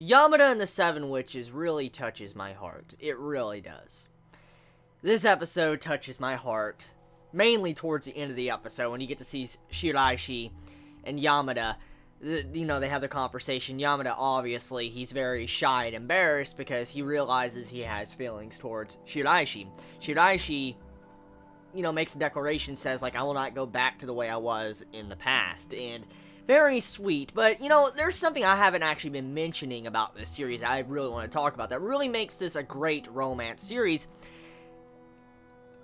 Yamada and the Seven Witches really touches my heart. It really does. This episode touches my heart, mainly towards the end of the episode, when you get to see Shiraishi and Yamada. They have their conversation. Yamada, obviously, he's very shy and embarrassed because he realizes he has feelings towards Shiraishi. Shiraishi, makes a declaration, says, like, I will not go back to the way I was in the past, and very sweet. But, there's something I haven't actually been mentioning about this series I really want to talk about that really makes this a great romance series.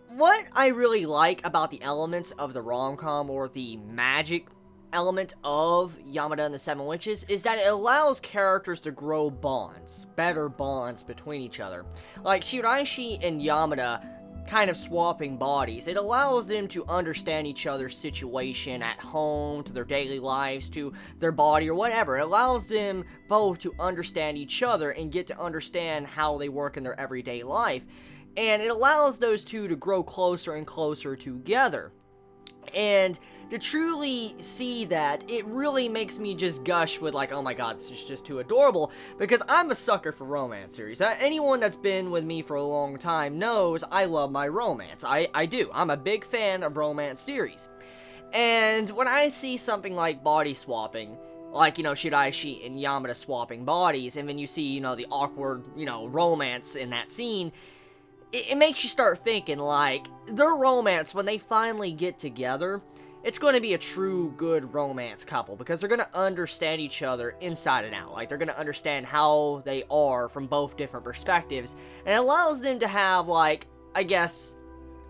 What I really like about the elements of the rom-com, or the magic element of Yamada and the Seven Witches, is that it allows characters to grow bonds, better bonds between each other. Like Shiraishi and Yamada kind of swapping bodies, it allows them to understand each other's situation at home, to their daily lives, to their body, or whatever. It allows them both to understand each other and get to understand how they work in their everyday life. And it allows those two to grow closer and closer together. And to truly see that, it really makes me just gush with, like, oh my god, this is just too adorable, because I'm a sucker for romance series. Anyone that's been with me for a long time knows I love my romance. I do. I'm a big fan of romance series. And when I see something like body swapping, like, Shiraishi and Yamada swapping bodies, and then you see, the awkward, romance in that scene, it makes you start thinking, like, their romance, when they finally get together, it's going to be a true good romance couple, because they're going to understand each other inside and out. Like, they're going to understand how they are from both different perspectives, and it allows them to have, like, I guess,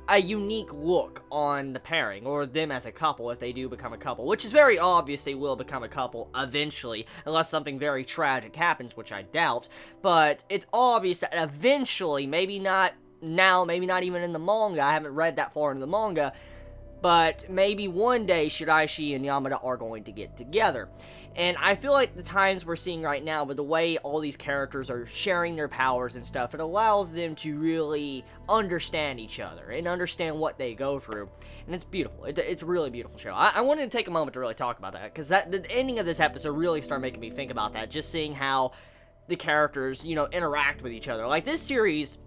a unique look on the pairing, or them as a couple, if they do become a couple, which is very obvious they will become a couple eventually, unless something very tragic happens, which I doubt. But it's obvious that eventually, maybe not now, maybe not even in the manga, I haven't read that far in the manga, but maybe one day Shiraishi and Yamada are going to get together. And I feel like the times we're seeing right now, with the way all these characters are sharing their powers and stuff, it allows them to really understand each other and understand what they go through. And it's beautiful. It's a really beautiful show. I wanted to take a moment to really talk about that, because the ending of this episode really started making me think about that, just seeing how the characters, interact with each other. Like, this series,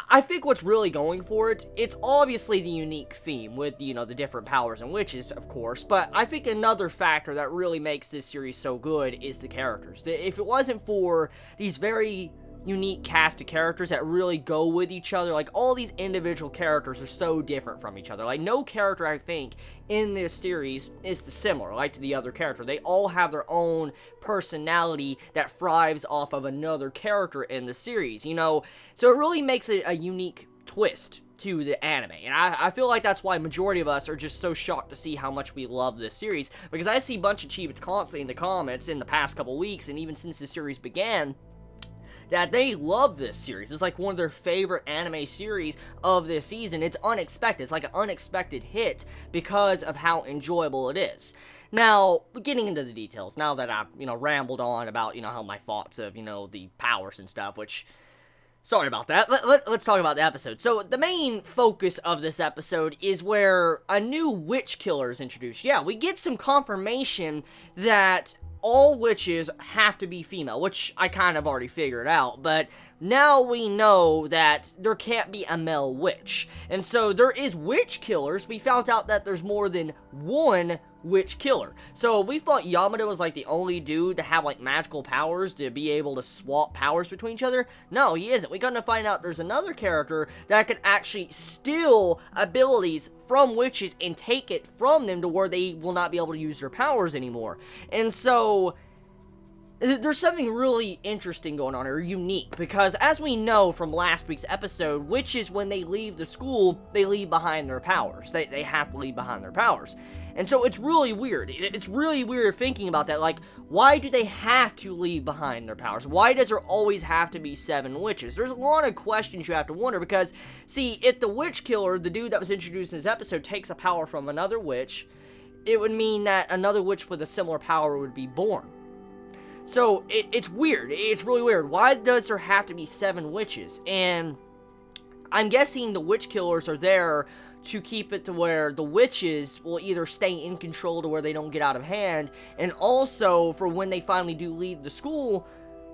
I think what's really going for it, it's obviously the unique theme with, the different powers and witches, of course, but I think another factor that really makes this series so good is the characters. If it wasn't for these very unique cast of characters that really go with each other, like, all these individual characters are so different from each other. Like, no character, I think, in this series is similar, like, to the other character. They all have their own personality that thrives off of another character in the series, so it really makes it a unique twist to the anime, and I feel like that's why majority of us are just so shocked to see how much we love this series, because I see a bunch of Chibits constantly in the comments in the past couple weeks, and even since the series began, that they love this series. It's like one of their favorite anime series of this season. It's unexpected. It's like an unexpected hit because of how enjoyable it is. Now, getting into the details, now that I've, rambled on about, how my thoughts of, the powers and stuff, which, sorry about that. Let's talk about the episode. So, the main focus of this episode is where a new witch killer is introduced. Yeah, we get some confirmation that all witches have to be female, which I kind of already figured out, but now we know that there can't be a male witch. And so there is witch killers. We found out that there's more than one witch killer. So we thought Yamada was like the only dude to have like magical powers to be able to swap powers between each other. No, he isn't. We got to find out there's another character that can actually steal abilities from witches and take it from them to where they will not be able to use their powers anymore. And so there's something really interesting going on, or unique, because as we know from last week's episode, witches, when they leave the school, they leave behind their powers. They have to leave behind their powers. And so it's really weird. It's really weird thinking about that. Like, why do they have to leave behind their powers? Why does there always have to be 7 witches? There's a lot of questions you have to wonder, because, see, if the witch killer, the dude that was introduced in this episode, takes a power from another witch, it would mean that another witch with a similar power would be born. So, it's weird. It's really weird. Why does there have to be 7 witches? And I'm guessing the witch killers are there to keep it to where the witches will either stay in control to where they don't get out of hand, and also for when they finally do leave the school,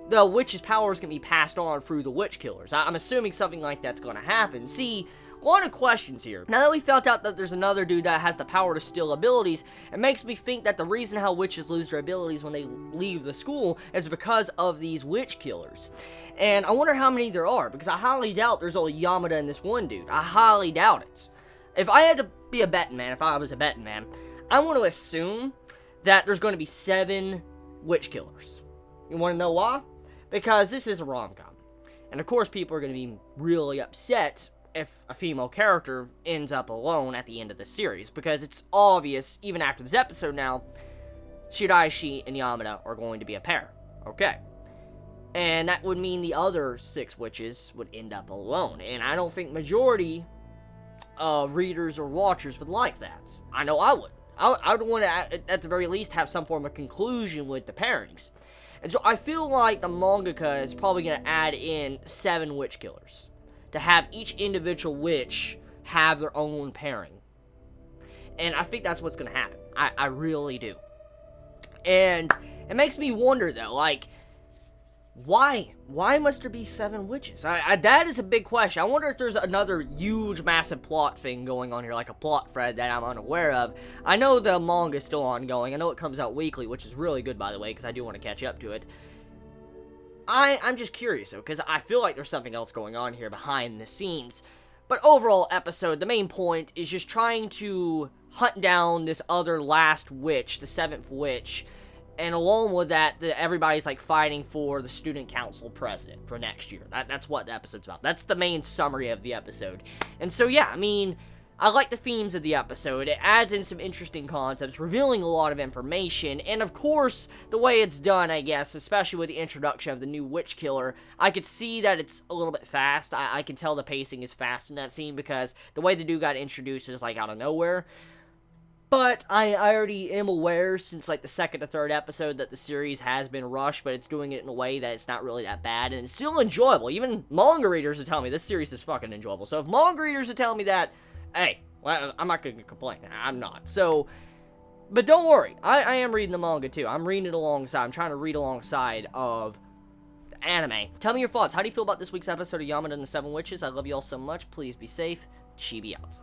the witch's powers can be passed on through the witch killers. I'm assuming something like that's going to happen. See, a lot of questions here. Now that we found out that there's another dude that has the power to steal abilities, it makes me think that the reason how witches lose their abilities when they leave the school is because of these witch killers. And I wonder how many there are, because I highly doubt there's only Yamada and this one dude. I highly doubt it. If I had to be a betting man, if I was a betting man, I want to assume that there's going to be 7 witch killers. You want to know why? Because this is a rom-com. And of course people are going to be really upset if a female character ends up alone at the end of the series, because it's obvious, even after this episode now, Shiraishi and Yamada are going to be a pair. Okay. And that would mean the other 6 witches would end up alone, and I don't think majority of readers or watchers would like that. I know I would. I would want to, at the very least, have some form of conclusion with the pairings. And so I feel like the mangaka is probably going to add in 7 witch killers, to have each individual witch have their own pairing. And I think that's what's going to happen. I really do. And it makes me wonder, though, like, why? Why must there be 7 witches? That is a big question. I wonder if there's another huge, massive plot thing going on here, like a plot thread that I'm unaware of. I know the manga is still ongoing. I know it comes out weekly, which is really good, by the way, because I do want to catch up to it. I'm just curious, though, because I feel like there's something else going on here behind the scenes. But overall episode, the main point is just trying to hunt down this other last witch, the 7th witch, and along with that, everybody's, like, fighting for the student council president for next year. That's what the episode's about. That's the main summary of the episode. And so, yeah, I mean, I like the themes of the episode. It adds in some interesting concepts, revealing a lot of information, and of course, the way it's done, I guess, especially with the introduction of the new witch killer, I could see that it's a little bit fast. I can tell the pacing is fast in that scene, because the way the dude got introduced is, like, out of nowhere. But I already am aware, since, like, the 2nd to 3rd episode, that the series has been rushed, but it's doing it in a way that it's not really that bad, and it's still enjoyable. Even manga readers are telling me this series is fucking enjoyable. So if manga readers are telling me that, hey, well, I'm not going to complain. I'm not. So, but don't worry. I am reading the manga, too. I'm reading it alongside. I'm trying to read alongside of the anime. Tell me your thoughts. How do you feel about this week's episode of Yamada and the 7 Witches? I love you all so much. Please be safe. Chibi out.